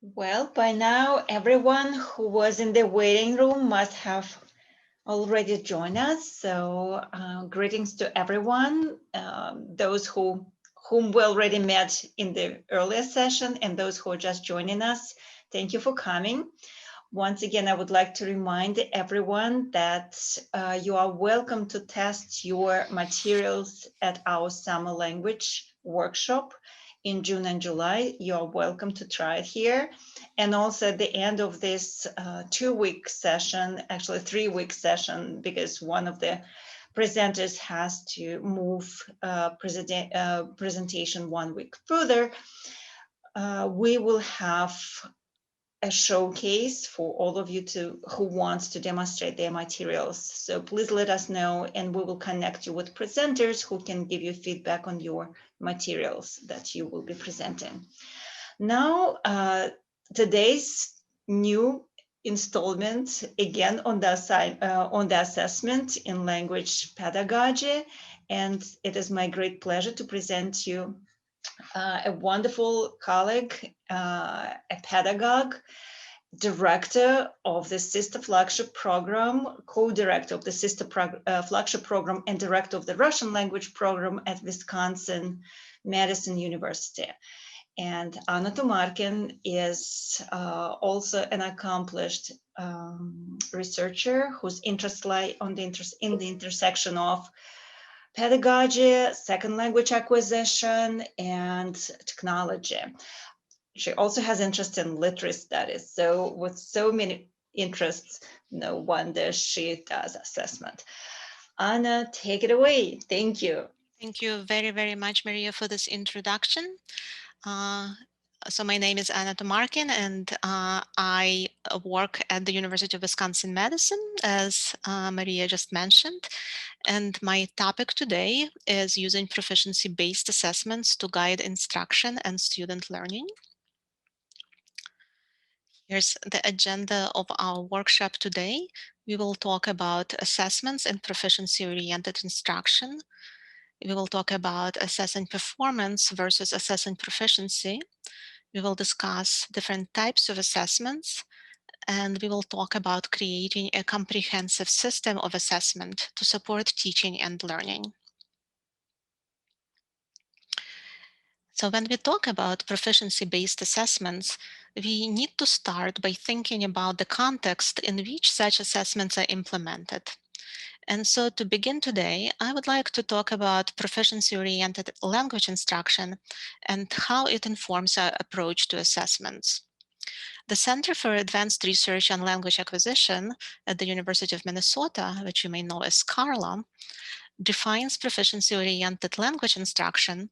Well, by now, everyone who was in the waiting room must have already joined us. So greetings to everyone, those whom we already met in the earlier session and those who are just joining us. Thank you for coming. Once again, I would like to remind everyone that you are welcome to test your materials at our summer language workshop in June and July. You are welcome to try it here. And also at the end of this 2-week session, actually 3-week session, because one of the presenters has to move presentation 1 week further, we will have a showcase for all of you who wants to demonstrate their materials. So please let us know and we will connect you with presenters who can give you feedback on your materials that you will be presenting. Now, today's new installment again on the assessment in language pedagogy, and it is my great pleasure to present you a wonderful colleague, a pedagogue, director of the Sister Flagship program, co-director of the Sister Flagship program, and director of the Russian language program at Wisconsin-Madison University. And Anna Tumarkin is also an accomplished researcher whose interests lie in the intersection of pedagogy, second language acquisition, and technology. She also has interest in literary studies. So with so many interests, no wonder she does assessment. Anna, take it away. Thank you. Thank you very, very much, Maria, for this introduction. So my name is Anna Tumarkin, and I work at the University of Wisconsin-Madison, as Maria just mentioned. And my topic today is using proficiency-based assessments to guide instruction and student learning. Here's the agenda of our workshop today. We will talk about assessments and proficiency-oriented instruction. We will talk about assessing performance versus assessing proficiency. We will discuss different types of assessments, and we will talk about creating a comprehensive system of assessment to support teaching and learning. So when we talk about proficiency-based assessments, we need to start by thinking about the context in which such assessments are implemented. And so to begin today, I would like to talk about proficiency-oriented language instruction and how it informs our approach to assessments. The Center for Advanced Research on Language Acquisition at the University of Minnesota, which you may know as CARLA, defines proficiency-oriented language instruction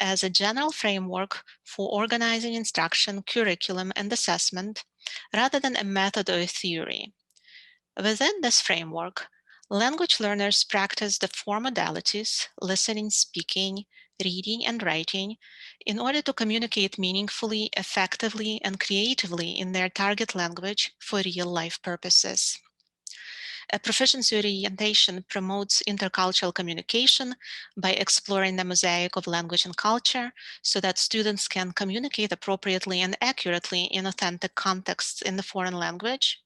as a general framework for organizing instruction, curriculum, and assessment, rather than a method or a theory. Within this framework, language learners practice the four modalities: listening, speaking, reading, and writing, in order to communicate meaningfully, effectively, and creatively in their target language for real-life purposes. A proficiency orientation promotes intercultural communication by exploring the mosaic of language and culture so that students can communicate appropriately and accurately in authentic contexts in the foreign language.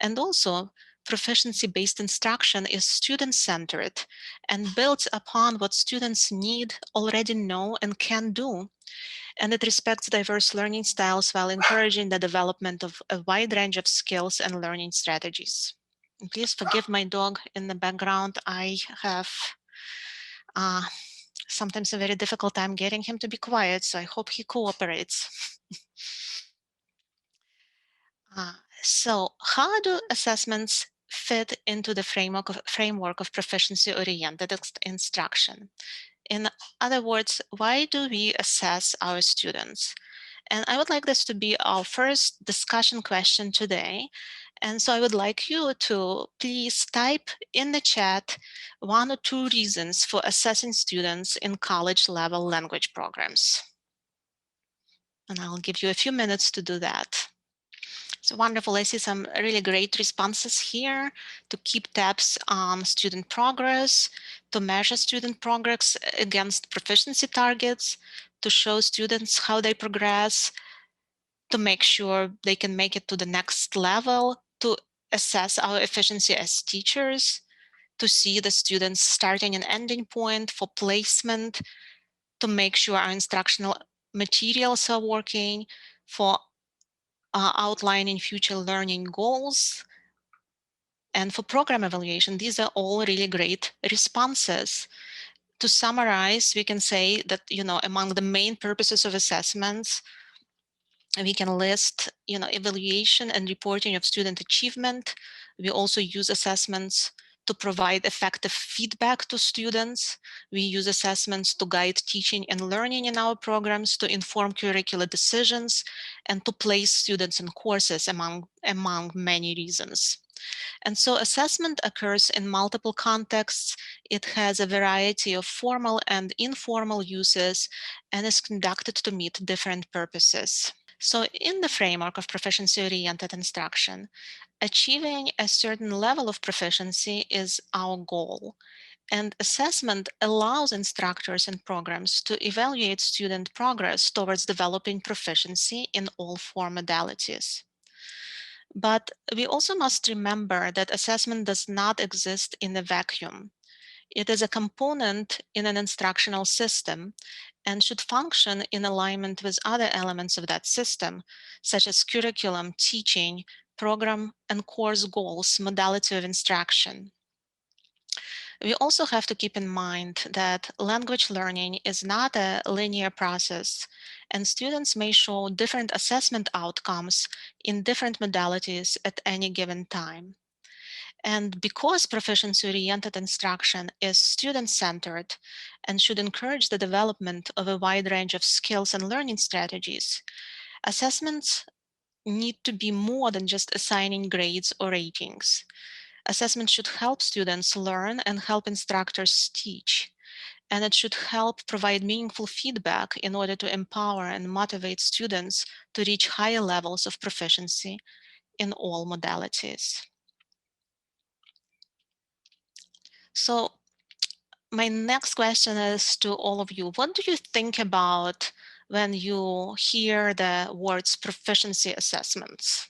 And also, proficiency-based instruction is student-centered and builds upon what students need, already know, and can do. And it respects diverse learning styles while encouraging the development of a wide range of skills and learning strategies. And please forgive my dog in the background. I have sometimes a very difficult time getting him to be quiet, so I hope he cooperates. So how do assessments fit into the framework of proficiency-oriented instruction? In other words, why do we assess our students? And I would like this to be our first discussion question today. And so I would like you to please type in the chat 1 or 2 reasons for assessing students in college-level language programs. And I'll give you a few minutes to do that. So wonderful. I see some really great responses here: to keep tabs on student progress, to measure student progress against proficiency targets, to show students how they progress, to make sure they can make it to the next level, to assess our efficiency as teachers, to see the students' starting and ending point for placement, to make sure our instructional materials are working, for outlining future learning goals, and for program evaluation. These are all really great responses. To summarize, we can say that, among the main purposes of assessments, we can list, evaluation and reporting of student achievement. We also use assessments to provide effective feedback to students. We use assessments to guide teaching and learning in our programs, to inform curricular decisions, and to place students in courses, among many reasons. And so assessment occurs in multiple contexts. It has a variety of formal and informal uses and is conducted to meet different purposes. So in the framework of proficiency-oriented instruction, achieving a certain level of proficiency is our goal. And assessment allows instructors and programs to evaluate student progress towards developing proficiency in all four modalities. But we also must remember that assessment does not exist in a vacuum. It is a component in an instructional system and should function in alignment with other elements of that system, such as curriculum, teaching, program, and course goals, modality of instruction. We also have to keep in mind that language learning is not a linear process, and students may show different assessment outcomes in different modalities at any given time. And because proficiency-oriented instruction is student-centered and should encourage the development of a wide range of skills and learning strategies, assessments need to be more than just assigning grades or ratings. Assessment should help students learn and help instructors teach. And it should help provide meaningful feedback in order to empower and motivate students to reach higher levels of proficiency in all modalities. So my next question is to all of you. What do you think about when you hear the words proficiency assessments?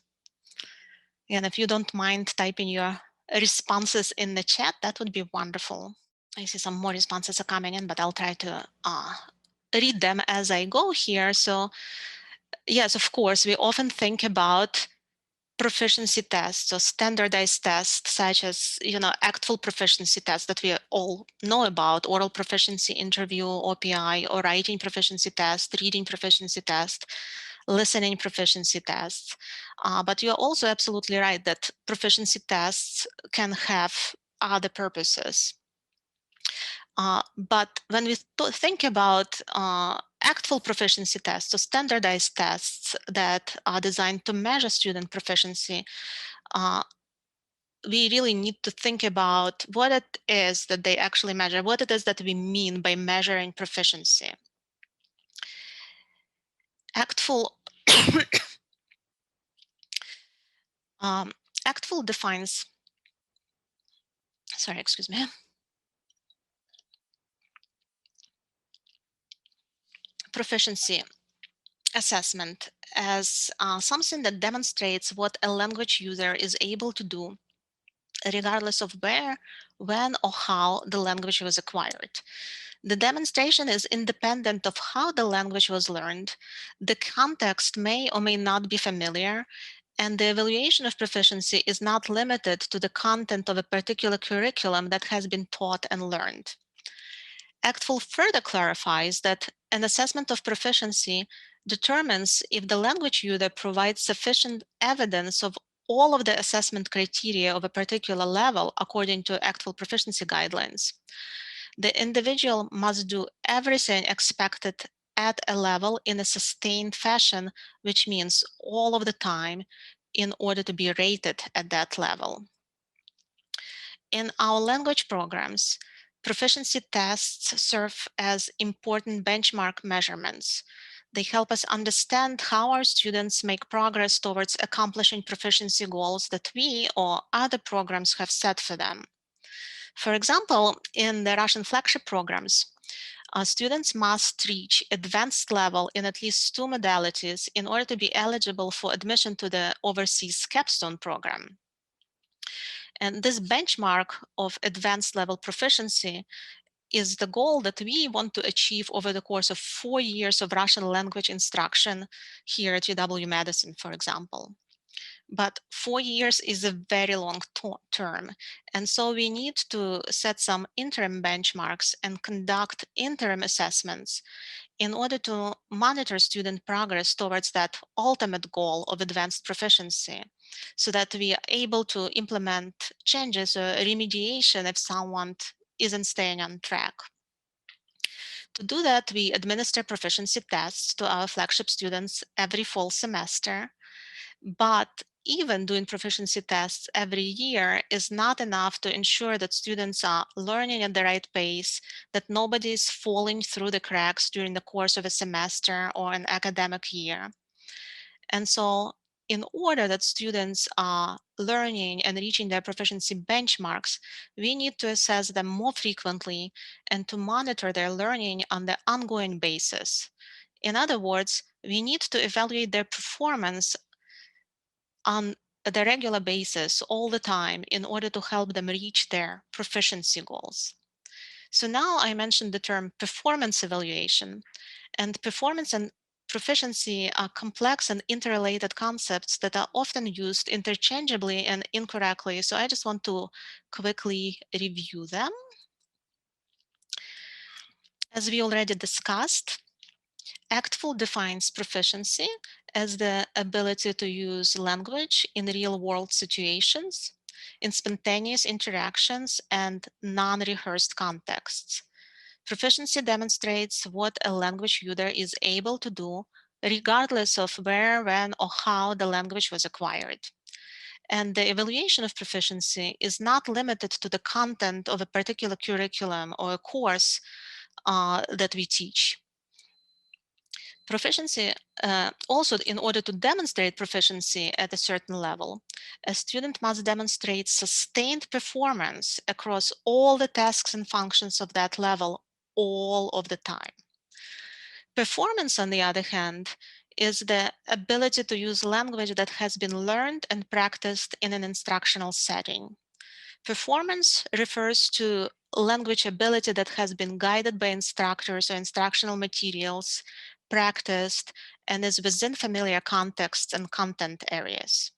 And if you don't mind typing your responses in the chat, that would be wonderful. I see some more responses are coming in, but I'll try to read them as I go here. So yes, of course, we often think about proficiency tests or standardized tests, such as, actual proficiency tests that we all know about, oral proficiency interview, OPI, or writing proficiency test, reading proficiency test, listening proficiency tests. But you're also absolutely right that proficiency tests can have other purposes. But when we think about actual proficiency tests or standardized tests that are designed to measure student proficiency, we really need to think about what it is that they actually measure, what it is that we mean by measuring proficiency. ACTFL, ACTFL defines, sorry, excuse me, proficiency assessment as something that demonstrates what a language user is able to do regardless of where, when, or how the language was acquired. The demonstration is independent of how the language was learned. The context may or may not be familiar, and the evaluation of proficiency is not limited to the content of a particular curriculum that has been taught and learned. ACTFL further clarifies that an assessment of proficiency determines if the language user provides sufficient evidence of all of the assessment criteria of a particular level according to ACTFL proficiency guidelines. The individual must do everything expected at a level in a sustained fashion, which means all of the time, in order to be rated at that level. In our language programs, proficiency tests serve as important benchmark measurements. They help us understand how our students make progress towards accomplishing proficiency goals that we or other programs have set for them. For example, in the Russian Flagship programs, Students must reach advanced level in at least 2 modalities in order to be eligible for admission to the overseas capstone program. And this benchmark of advanced level proficiency is the goal that we want to achieve over the course of 4 years of Russian language instruction here at UW-Madison, for example. But 4 years is a very long term. And so we need to set some interim benchmarks and conduct interim assessments in order to monitor student progress towards that ultimate goal of advanced proficiency, so that we are able to implement changes or remediation if someone isn't staying on track. To do that, we administer proficiency tests to our flagship students every fall semester. But even doing proficiency tests every year is not enough to ensure that students are learning at the right pace, that nobody is falling through the cracks during the course of a semester or an academic year. And so in order that students are learning and reaching their proficiency benchmarks, we need to assess them more frequently and to monitor their learning on the ongoing basis. In other words, we need to evaluate their performance on the regular basis all the time in order to help them reach their proficiency goals. So now I mentioned the term performance evaluation, and performance and proficiency are complex and interrelated concepts that are often used interchangeably and incorrectly. So I just want to quickly review them. As we already discussed, ACTFL defines proficiency as the ability to use language in real-world situations, in spontaneous interactions, and non-rehearsed contexts. Proficiency demonstrates what a language user is able to do, regardless of where, when, or how the language was acquired. And the evaluation of proficiency is not limited to the content of a particular curriculum or a course that we teach. Proficiency, also in order to demonstrate proficiency at a certain level, a student must demonstrate sustained performance across all the tasks and functions of that level all of the time. Performance, on the other hand, is the ability to use language that has been learned and practiced in an instructional setting. Performance refers to language ability that has been guided by instructors or instructional materials, practiced, and is within familiar contexts and content areas.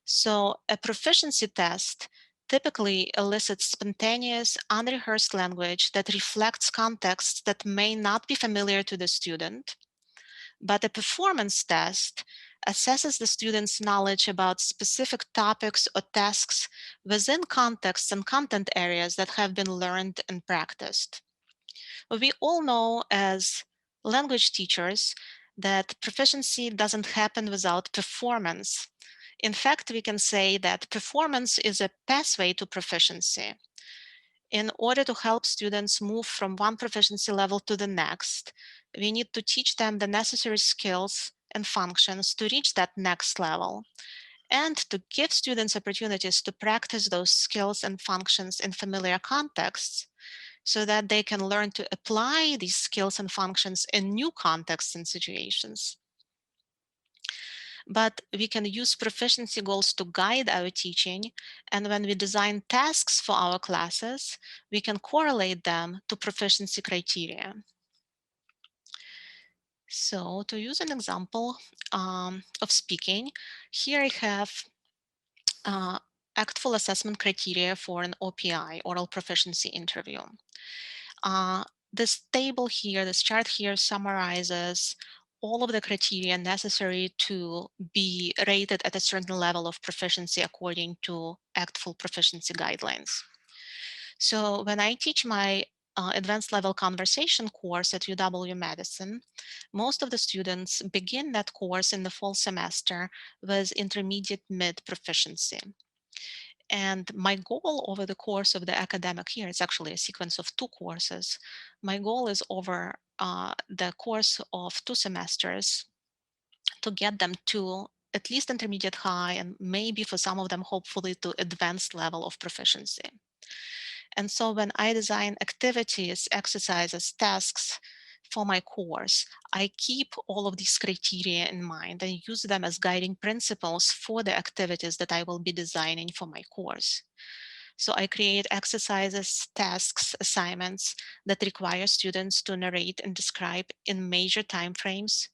So a proficiency test typically elicits spontaneous, unrehearsed language that reflects contexts that may not be familiar to the student. But a performance test assesses the student's knowledge about specific topics or tasks within contexts and content areas that have been learned and practiced. We all know as language teachers that proficiency doesn't happen without performance. In fact, we can say that performance is a pathway to proficiency. In order to help students move from one proficiency level to the next, we need to teach them the necessary skills and functions to reach that next level, and to give students opportunities to practice those skills and functions in familiar contexts so that they can learn to apply these skills and functions in new contexts and situations. But we can use proficiency goals to guide our teaching. And when we design tasks for our classes, we can correlate them to proficiency criteria. So to use an example of speaking, here I have ACTFL assessment criteria for an OPI, oral proficiency interview. This table here, this chart here summarizes all of the criteria necessary to be rated at a certain level of proficiency according to ACTFL proficiency guidelines. So when I teach my advanced level conversation course at UW-Madison, most of the students begin that course in the fall semester with intermediate mid proficiency. And my goal over the course of the academic year, it's actually a sequence of 2 courses. My goal is over the course of 2 semesters to get them to at least intermediate high, and maybe for some of them, hopefully to advanced level of proficiency. And so when I design activities, exercises, tasks for my course, I keep all of these criteria in mind and use them as guiding principles for the activities that I will be designing for my course. So I create exercises, tasks, assignments that require students to narrate and describe in major timeframes.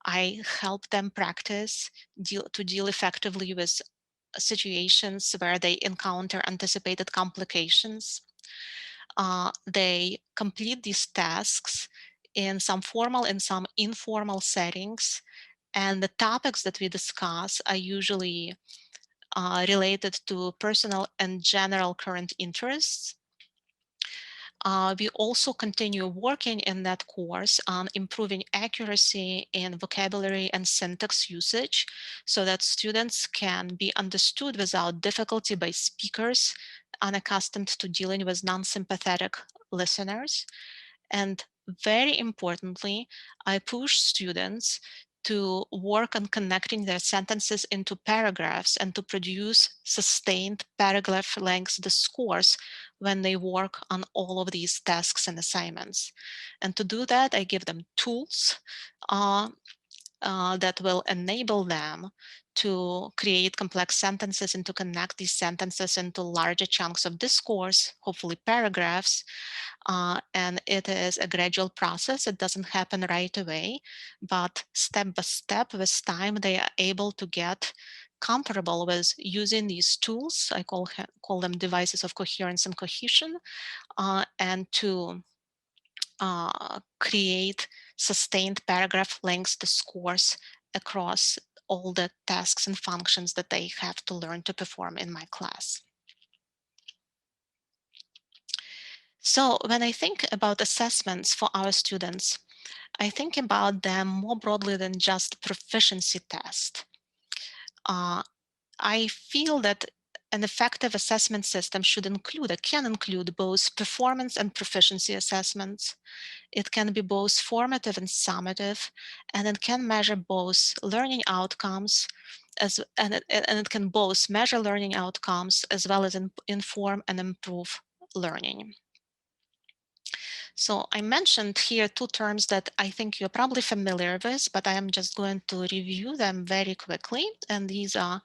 I help them practice to deal effectively with situations where they encounter anticipated complications. They complete these tasks in some formal and some informal settings. And the topics that we discuss are usually related to personal and general current interests. We also continue working in that course on improving accuracy in vocabulary and syntax usage so that students can be understood without difficulty by speakers unaccustomed to dealing with non-sympathetic listeners. And very importantly, I push students to work on connecting their sentences into paragraphs and to produce sustained paragraph length discourse when they work on all of these tasks and assignments. And to do that, I give them tools uh, that will enable them to create complex sentences and to connect these sentences into larger chunks of discourse, hopefully paragraphs. And it is a gradual process. It doesn't happen right away, but step by step with time, they are able to get comfortable with using these tools. I call them devices of coherence and cohesion, and to create sustained paragraph length discourse across all the tasks and functions that they have to learn to perform in my class. So when I think about assessments for our students, I think about them more broadly than just proficiency test. I feel that an effective assessment system should include, or can include, both performance and proficiency assessments. It can be both formative and summative, and it can measure both learning outcomes and it can both measure learning outcomes as well as inform and improve learning. So I mentioned here two terms that I think you're probably familiar with, but I am just going to review them very quickly. And these are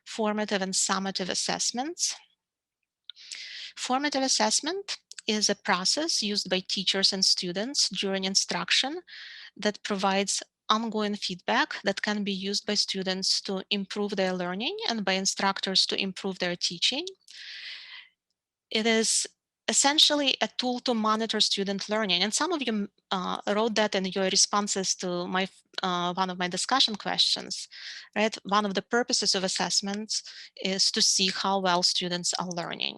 formative and summative assessments. Formative assessment is a process used by teachers and students during instruction that provides ongoing feedback that can be used by students to improve their learning and by instructors to improve their teaching. It is essentially a tool to monitor student learning. And some of you wrote that in your responses to one of my discussion questions, right? One of the purposes of assessments is to see how well students are learning.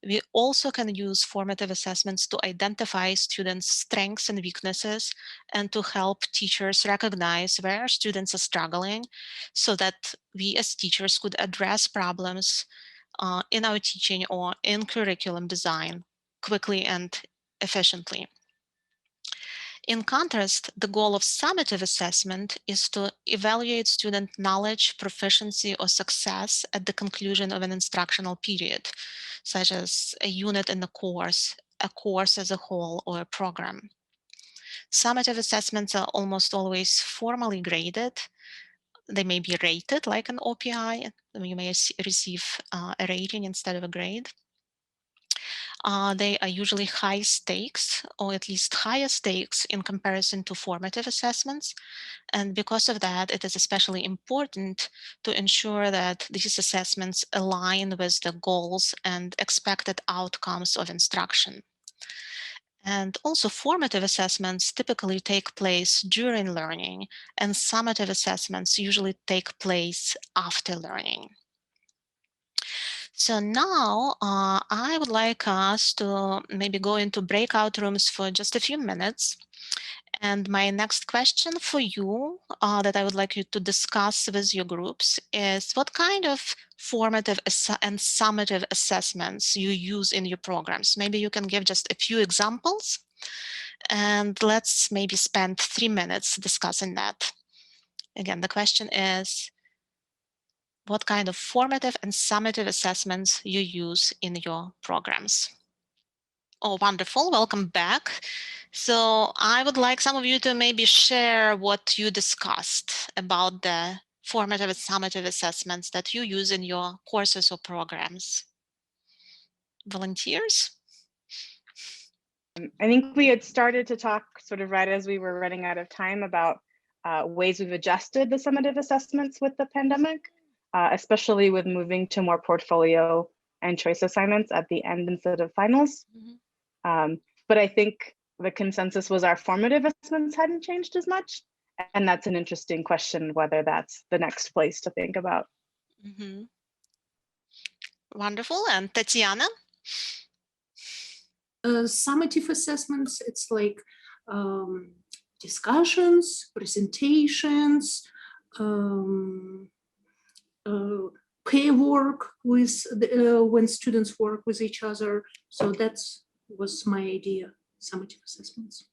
We also can use formative assessments to identify students' strengths and weaknesses and to help teachers recognize where students are struggling so that we as teachers could address problems in our teaching or in curriculum design quickly and efficiently. In contrast, the goal of summative assessment is to evaluate student knowledge, proficiency, or success at the conclusion of an instructional period, such as a unit in the course, a course as a whole, or a program. Summative assessments are almost always formally graded. They may be rated like an OPI. You may receive a rating instead of a grade. They are usually high stakes, or at least higher stakes in comparison to formative assessments. And because of that, it is especially important to ensure that these assessments align with the goals and expected outcomes of instruction. And also formative assessments typically take place during learning, and summative assessments usually take place after learning. So now I would like us to maybe go into breakout rooms for just a few minutes. And my next question for you that I would like you to discuss with your groups is what kind of formative and summative assessments you use in your programs. Maybe you can give just a few examples, and let's maybe spend 3 minutes discussing that. Again, the question is, what kind of formative and summative assessments you use in your programs? Oh, wonderful. Welcome back. So I would like some of you to maybe share what you discussed about the formative and summative assessments that you use in your courses or programs. Volunteers? I think we had started to talk sort of right as we were running out of time about ways we've adjusted the summative assessments with the pandemic, especially with moving to more portfolio and choice assignments at the end instead of finals. But I think the consensus was our formative assessments hadn't changed as much. And that's an interesting question, whether that's the next place to think about. Wonderful. And Tatiana? Summative assessments, it's like discussions, presentations, pair work with when students work with each other. So that was my idea, summative assessments.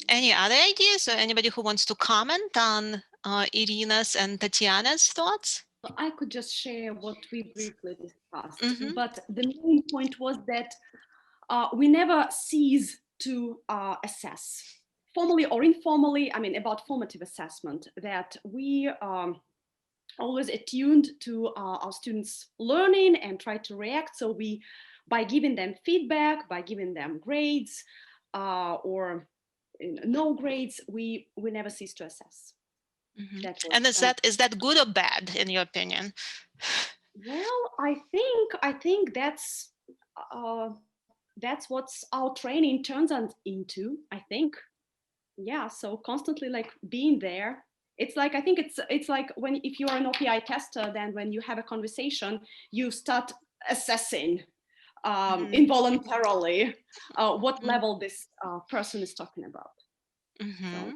Any other ideas, or anybody who wants to comment on Irina's and Tatiana's thoughts? I could just share what we briefly discussed, but the main point was that we never cease to assess, formally or informally, I mean, about formative assessment, that we always attuned to our students' learning and try to react. So we, by giving them feedback, by giving them grades or no grades, we never cease to assess. And is that good or bad in your opinion? Well, I think that's what our training turns into. I think, yeah. So constantly like being there. It's like, I think it's like when if you are an OPI tester, then when you have a conversation, you start assessing involuntarily what level this person is talking about. So.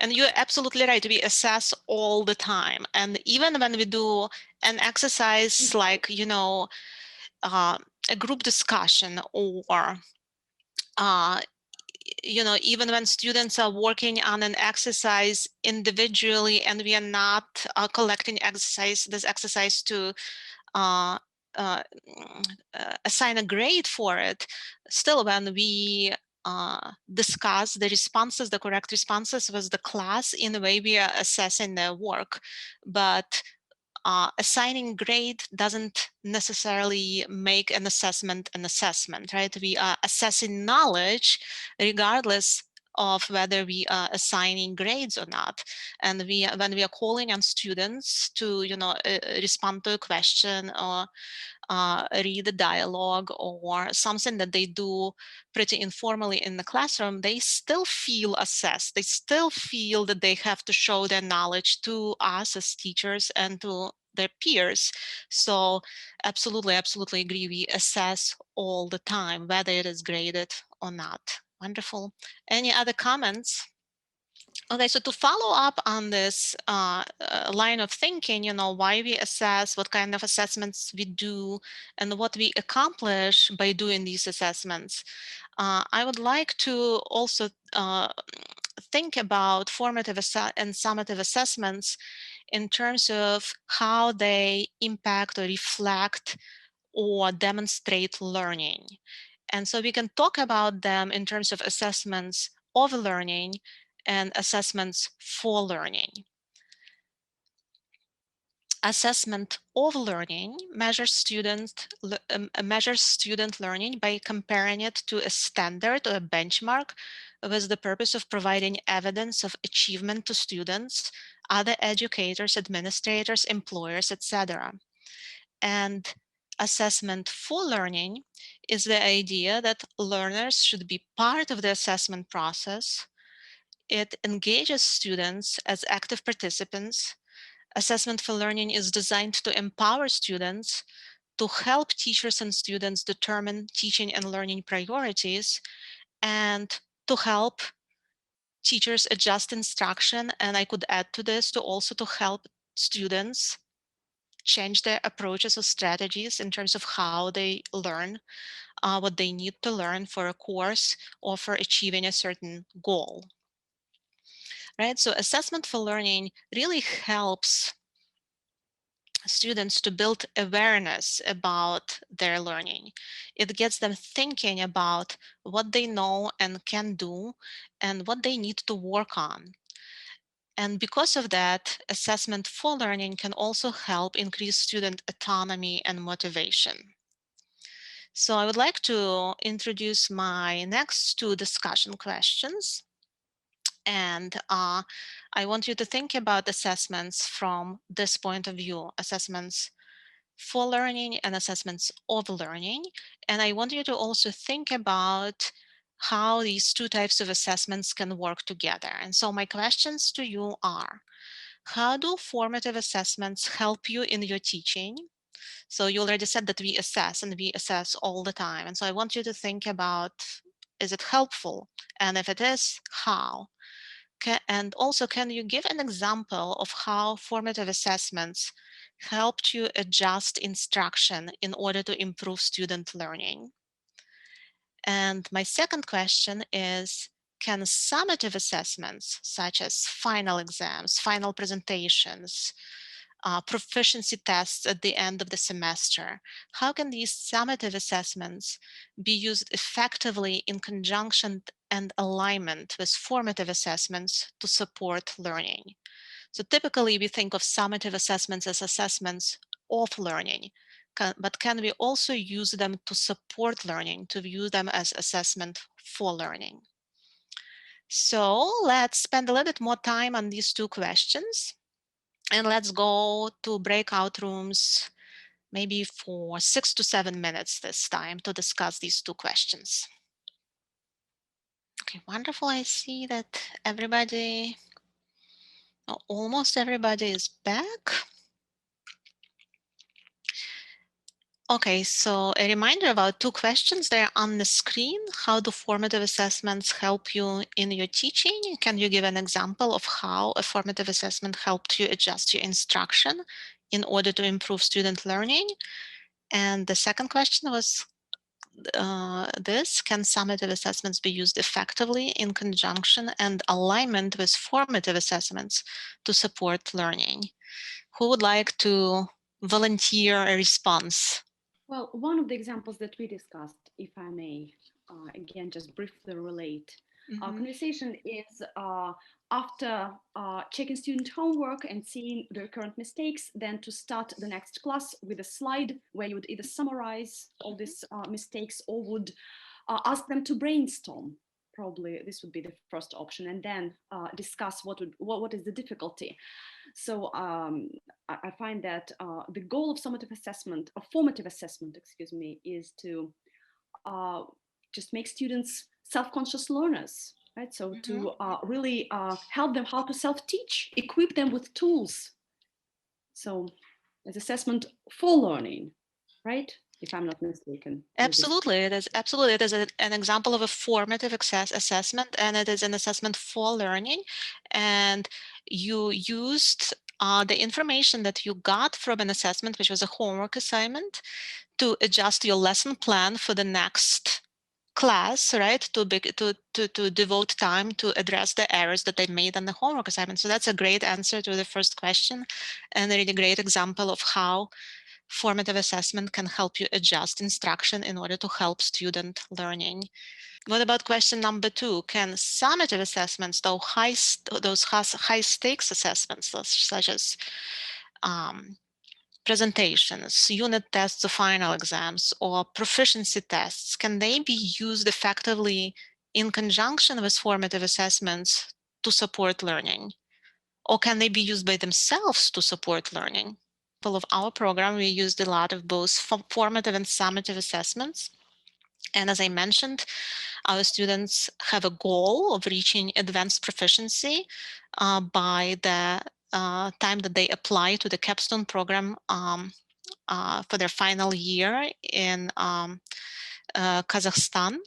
And you're absolutely right. We assess all the time. And even when we do an exercise like, you know, a group discussion or, you know, even when students are working on an exercise individually and we are not collecting this exercise to assign a grade for it, still when we discuss the responses, the correct responses with the class, in the way we are assessing their work. But assigning grade doesn't necessarily make an assessment, right? We are assessing knowledge regardless of whether we are assigning grades or not. And when we are calling on students to, you know, respond to a question or read a dialogue or something that they do pretty informally in the classroom, they still feel assessed. They still feel that they have to show their knowledge to us as teachers and to their peers. So absolutely agree. We assess all the time, whether it is graded or not. Wonderful. Any other comments? Okay, so to follow up on this line of thinking, you know, why we assess, what kind of assessments we do, and what we accomplish by doing these assessments, I would like to also think about formative and summative assessments in terms of how they impact or reflect or demonstrate learning. And so we can talk about them in terms of assessments of learning and assessments for learning. Assessment of learning measures student learning by comparing it to a standard or a benchmark with the purpose of providing evidence of achievement to students, other educators, administrators, employers, etc. And assessment for learning is the idea that learners should be part of the assessment process. It engages students as active participants. Assessment for learning is designed to empower students, to help teachers and students determine teaching and learning priorities, and to help teachers adjust instruction. And I could add to this, to also to help students change their approaches or strategies in terms of how they learn, what they need to learn for a course or for achieving a certain goal. Right? So assessment for learning really helps students to build awareness about their learning. It gets them thinking about what they know and can do and what they need to work on. And because of that, assessment for learning can also help increase student autonomy and motivation. So I would like to introduce my next two discussion questions. And I want you to think about assessments from this point of view, assessments for learning and assessments of learning. And I want you to also think about how these two types of assessments can work together. And so my questions to you are, how do formative assessments help you in your teaching? So you already said that we assess and we assess all the time. And so I want you to think about, is it helpful? And if it is, how? And also, can you give an example of how formative assessments helped you adjust instruction in order to improve student learning? And my second question is, can summative assessments, such as final exams, final presentations, proficiency tests at the end of the semester, how can these summative assessments be used effectively in conjunction and alignment with formative assessments to support learning? So typically we think of summative assessments as assessments of learning, but can we also use them to support learning, to view them as assessment for learning? So let's spend a little bit more time on these two questions. And let's go to breakout rooms, maybe for 6 to 7 minutes this time to discuss these two questions. Okay, wonderful. I see that everybody, almost everybody is back. Okay, so a reminder about two questions there on the screen. How do formative assessments help you in your teaching? Can you give an example of how a formative assessment helped you adjust your instruction in order to improve student learning? And the second question was can summative assessments be used effectively in conjunction and alignment with formative assessments to support learning? Who would like to volunteer a response? Well, one of the examples that we discussed, if I may, again, just briefly relate. Our conversation is after checking student homework and seeing their current mistakes, then to start the next class with a slide where you would either summarize all these mistakes or would ask them to brainstorm. Probably this would be the first option, and then discuss what is the difficulty. So I find that the goal of formative assessment, excuse me, is to just make students self-conscious learners, right? So to really help them how to self-teach, equip them with tools. So as assessment for learning, right? If I'm not mistaken. Absolutely, it is. Absolutely, it is an example of a formative assessment, and it is an assessment for learning. And you used the information that you got from an assessment, which was a homework assignment, to adjust your lesson plan for the next class, right? To devote time to address the errors that they made on the homework assignment. So that's a great answer to the first question, and a really great example of how formative assessment can help you adjust instruction in order to help student learning. What about question number 2? Can summative assessments, those high stakes assessments, such as presentations, unit tests or final exams, or proficiency tests, can they be used effectively in conjunction with formative assessments to support learning? Or can they be used by themselves to support learning? Of our program, we used a lot of both formative and summative assessments. And as I mentioned, our students have a goal of reaching advanced proficiency by the time that they apply to the capstone program for their final year in Kazakhstan.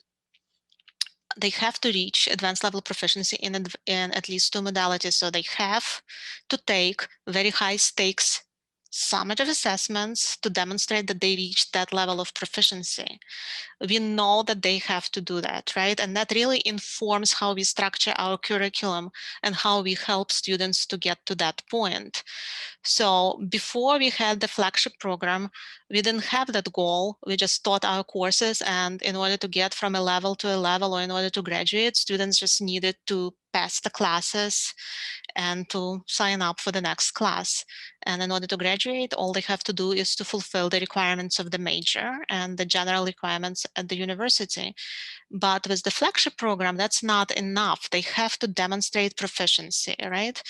They have to reach advanced level proficiency in at least 2 modalities. So they have to take very high stakes summative assessments to demonstrate that they reached that level of proficiency. We know that they have to do that, right? And that really informs how we structure our curriculum and how we help students to get to that point. So before we had the flagship program, we didn't have that goal. We just taught our courses, and in order to get from a level to a level, or in order to graduate, students just needed to pass the classes and to sign up for the next class. And in order to graduate, all they have to do is to fulfill the requirements of the major and the general requirements at the university. But with the flagship program, that's not enough. They have to demonstrate proficiency, right?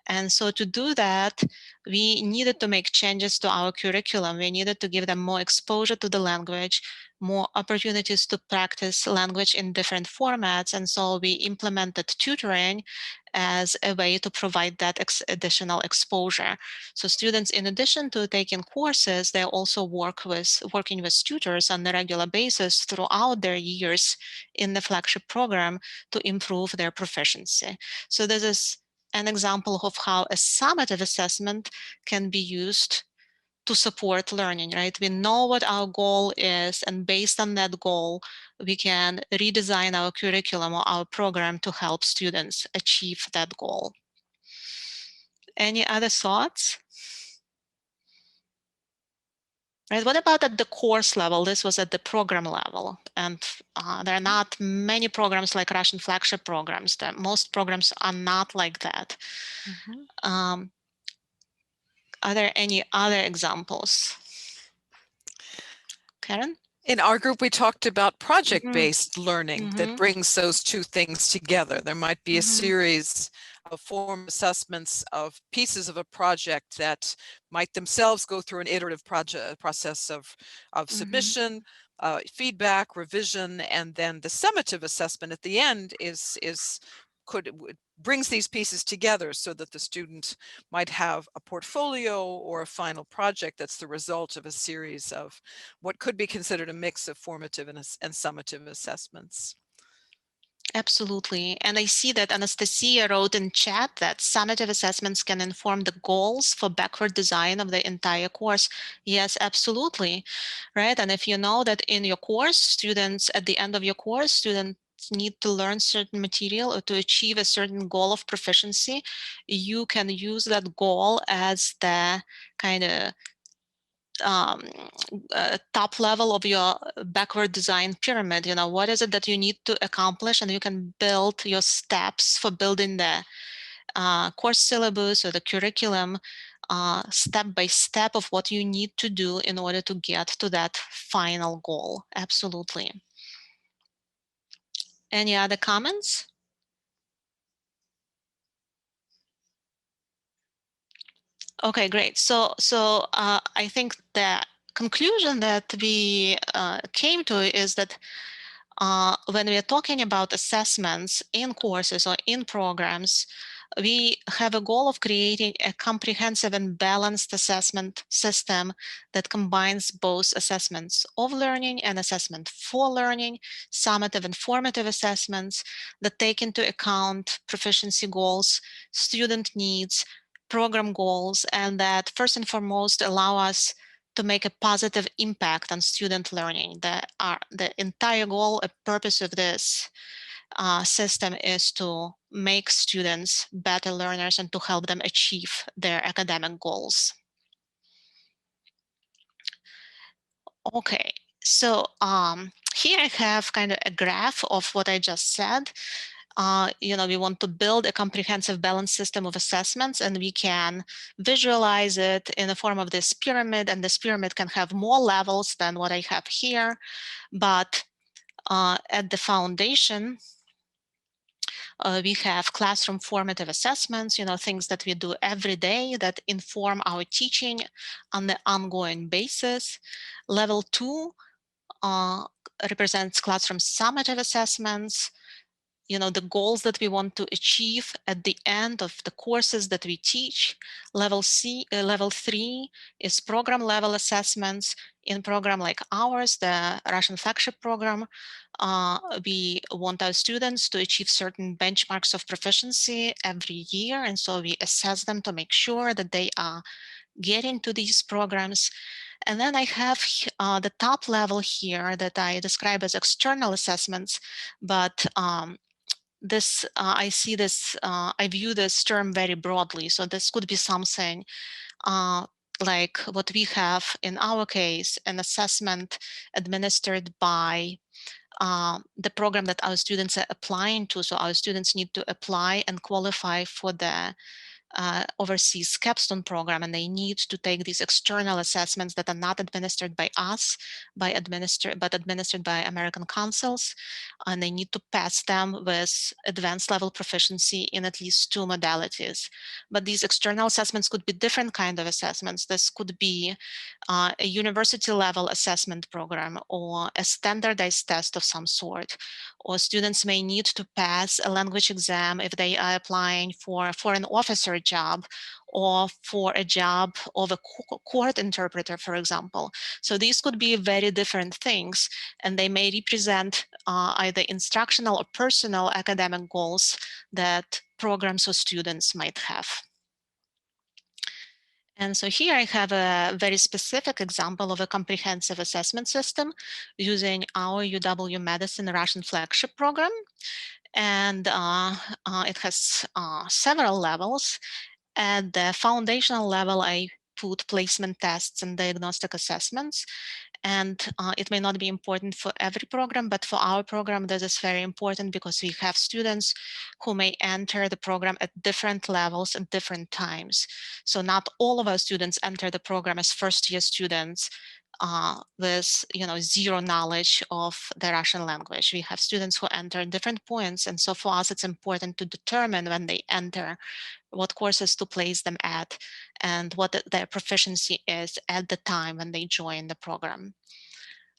And so to do that, we needed to make changes to our curriculum. We needed to give them more exposure to the language, more opportunities to practice language in different formats. And so we implemented tutoring as a way to provide that additional exposure. So students, in addition to taking courses, they also working with tutors on a regular basis throughout their years in the flagship program to improve their proficiency. So this is an example of how a summative assessment can be used to support learning, right? We know what our goal is, and based on that goal, we can redesign our curriculum or our program to help students achieve that goal. Any other thoughts? Right, what about at the course level? This was at the program level, and there are not many programs like Russian flagship programs. Most programs are not like that. Are there any other examples? Karen? In our group, we talked about project-based learning that brings those two things together. There might be a series of form assessments of pieces of a project that might themselves go through an iterative process of submission, feedback, revision, and then the summative assessment at the end brings these pieces together so that the student might have a portfolio or a final project that's the result of a series of what could be considered a mix of formative and summative assessments. Absolutely. And I see that Anastasia wrote in chat that summative assessments can inform the goals for backward design of the entire course. Yes, absolutely. Right. And if you know that in your course, students at the end of your course, students need to learn certain material or to achieve a certain goal of proficiency, you can use that goal as the kind of top level of your backward design pyramid. You know, what is it that you need to accomplish, and you can build your steps for building the course syllabus or the curriculum step by step of what you need to do in order to get to that final goal. Absolutely. Any other comments? Okay, great. So I think the conclusion that we came to is that when we are talking about assessments in courses or in programs, we have a goal of creating a comprehensive and balanced assessment system that combines both assessments of learning and assessment for learning, summative and formative assessments that take into account proficiency goals, student needs, program goals, and that first and foremost allow us to make a positive impact on student learning. The entire goal and purpose of this system is to make students better learners and to help them achieve their academic goals. Okay, so here I have kind of a graph of what I just said. You know, we want to build a comprehensive balanced system of assessments, and we can visualize it in the form of this pyramid, and this pyramid can have more levels than what I have here. But at the foundation, we have classroom formative assessments, you know, things that we do every day that inform our teaching on the ongoing basis. Level 2 represents classroom summative assessments, you know, the goals that we want to achieve at the end of the courses that we teach. Level 3 is program level assessments. In program like ours, the Russian flagship program, we want our students to achieve certain benchmarks of proficiency every year. And so we assess them to make sure that they are get into these programs. And then I have the top level here that I describe as external assessments, but this I see this, I view this term very broadly. So this could be something like what we have in our case, an assessment administered by the program that our students are applying to. So our students need to apply and qualify for the overseas capstone program, and they need to take these external assessments that are not administered by us, but administered by American councils, and they need to pass them with advanced level proficiency in at least 2 modalities. But these external assessments could be different kind of assessments. This could be a university level assessment program or a standardized test of some sort, or students may need to pass a language exam if they are applying for a foreign officer job or for a job of a court interpreter, for example. So these could be very different things, and they may represent either instructional or personal academic goals that programs or students might have. And so here I have a very specific example of a comprehensive assessment system using our UW-Madison Russian Flagship program. And it has several levels. At the foundational level, I put placement tests and diagnostic assessments. And it may not be important for every program, but for our program, this is very important because we have students who may enter the program at different levels at different times. So not all of our students enter the program as first-year students with zero knowledge of the Russian language. We have students who enter at different points, and so for us it's important to determine when they enter what courses to place them at and what their proficiency is at the time when they join the program.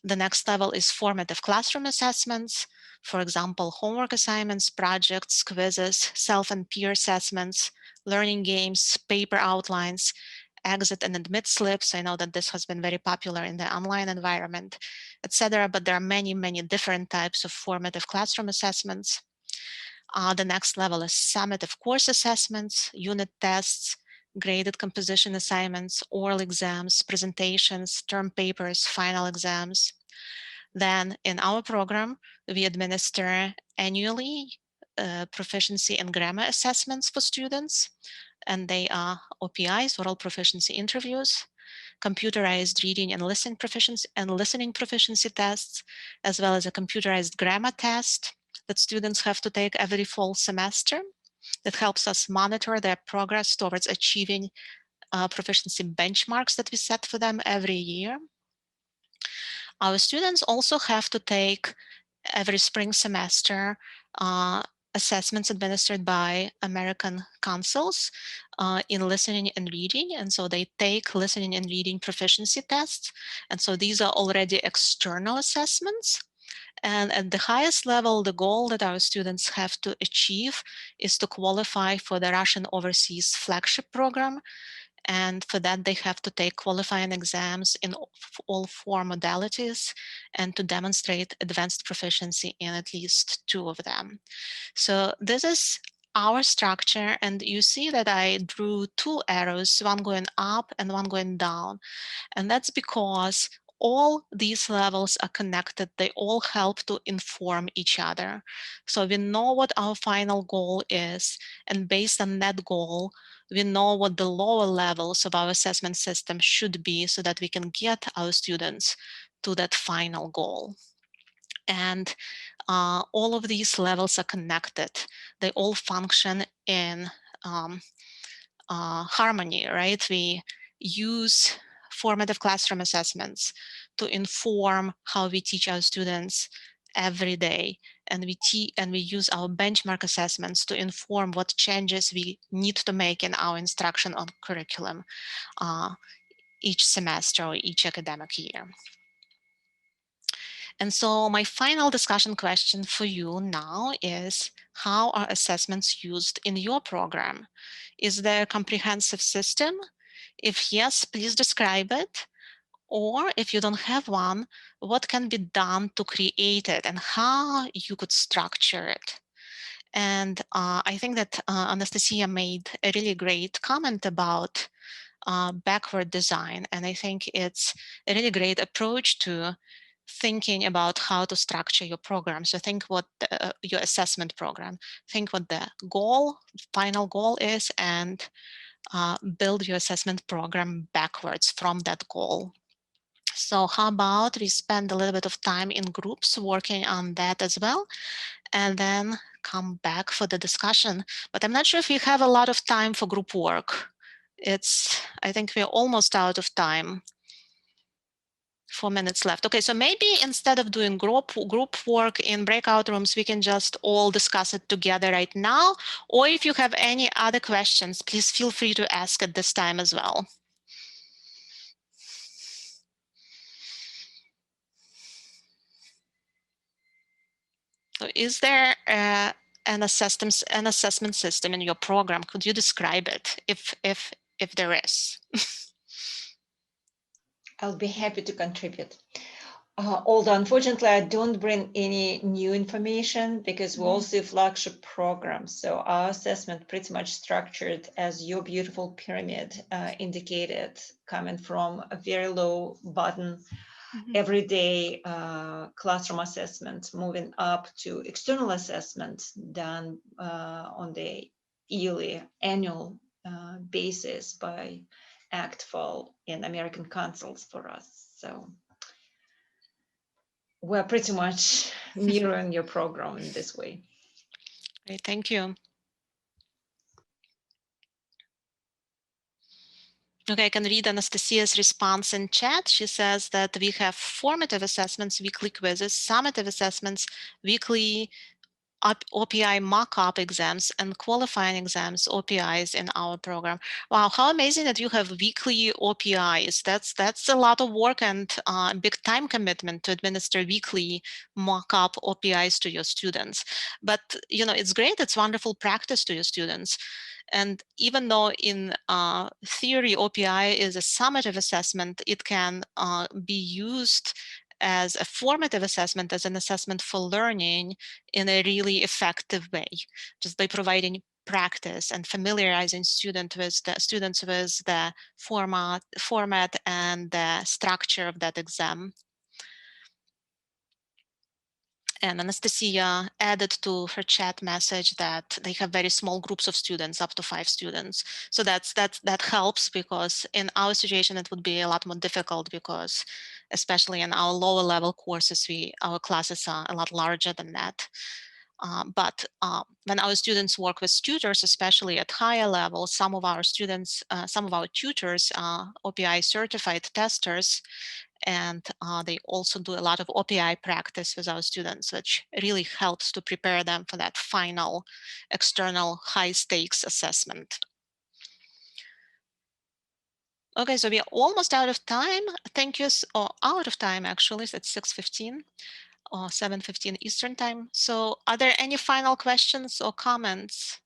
The next level is formative classroom assessments. For example, homework assignments, projects, quizzes, self and peer assessments, learning games, paper outlines, exit and admit slips. I know that this has been very popular in the online environment, etc. But there are many, many different types of formative classroom assessments. The next level is summative course assessments, unit tests, graded composition assignments, oral exams, presentations, term papers, final exams. Then in our program, we administer annually proficiency and grammar assessments for students, and they are OPIs, oral proficiency interviews, computerized reading and listening proficiency tests, as well as a computerized grammar test that students have to take every fall semester that helps us monitor their progress towards achieving proficiency benchmarks that we set for them every year. Our students also have to take every spring semester assessments administered by American councils in listening and reading. And so they take listening and reading proficiency tests. And so these are already external assessments. And at the highest level, the goal that our students have to achieve is to qualify for the Russian Overseas Flagship program. And for that, they have to take qualifying exams in all 4 modalities and to demonstrate advanced proficiency in at least 2 of them. So this is our structure, and you see that I drew 2 arrows, one going up and one going down. And that's because all these levels are connected. They all help to inform each other. So we know what our final goal is, and based on that goal, we know what the lower levels of our assessment system should be so that we can get our students to that final goal. And all of these levels are connected. They all function in harmony, right? We use formative classroom assessments to inform how we teach our students every day. And we use our benchmark assessments to inform what changes we need to make in our instruction on curriculum each semester or each academic year. And so my final discussion question for you now is, how are assessments used in your program? Is there a comprehensive system? If yes, please describe it. Or if you don't have one, what can be done to create it and how you could structure it? And I think that Anastasia made a really great comment about backward design. And I think it's a really great approach to thinking about how to structure your program. So think what your assessment program, think what the goal, final goal is, and build your assessment program backwards from that goal. So how about we spend a little bit of time in groups working on that as well, and then come back for the discussion. But I'm not sure if we have a lot of time for group work. I think we're almost out of time. 4 minutes left. Okay, so maybe instead of doing group work in breakout rooms, we can just all discuss it together right now. Or if you have any other questions, please feel free to ask at this time as well. So is there an assessment system in your program? Could you describe it if there is? I'll be happy to contribute. Although unfortunately, I don't bring any new information because we also have flagship programs. So our assessment pretty much structured as your beautiful pyramid indicated, coming from a very low button, everyday classroom assessment, moving up to external assessment done on the yearly, annual basis by ACTFL and American Councils for us. So we're pretty much mirroring your program in this way. Great, thank you. Okay, I can read Anastasia's response in chat. She says that we have formative assessments, weekly quizzes, summative assessments, weekly OPI mock-up exams, and qualifying exams, OPIs in our program. Wow, how amazing that you have weekly OPIs. That's a lot of work and big time commitment to administer weekly mock-up OPIs to your students. But it's great, it's wonderful practice to your students. And even though in theory OPI is a summative assessment, it can be used as a formative assessment, as an assessment for learning in a really effective way, just by providing practice and familiarizing students with the format and the structure of that exam. And Anastasia added to her chat message that they have very small groups of students, up to 5 students. So that helps, because in our situation, it would be a lot more difficult, because especially in our lower level courses, our classes are a lot larger than that. But when our students work with tutors, especially at higher levels, some of our tutors are OPI certified testers, and they also do a lot of OPI practice with our students, which really helps to prepare them for that final external high stakes assessment. Okay, so we are almost out of time. Thank you, or out of time actually, it's 6:15 or 7:15 Eastern time. So are there any final questions or comments?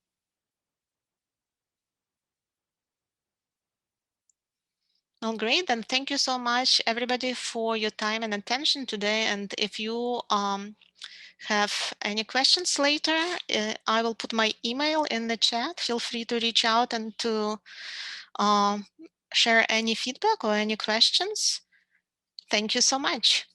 Well, great. Then thank you so much, everybody, for your time and attention today. And if you have any questions later, I will put my email in the chat. Feel free to reach out and to share any feedback or any questions. Thank you so much.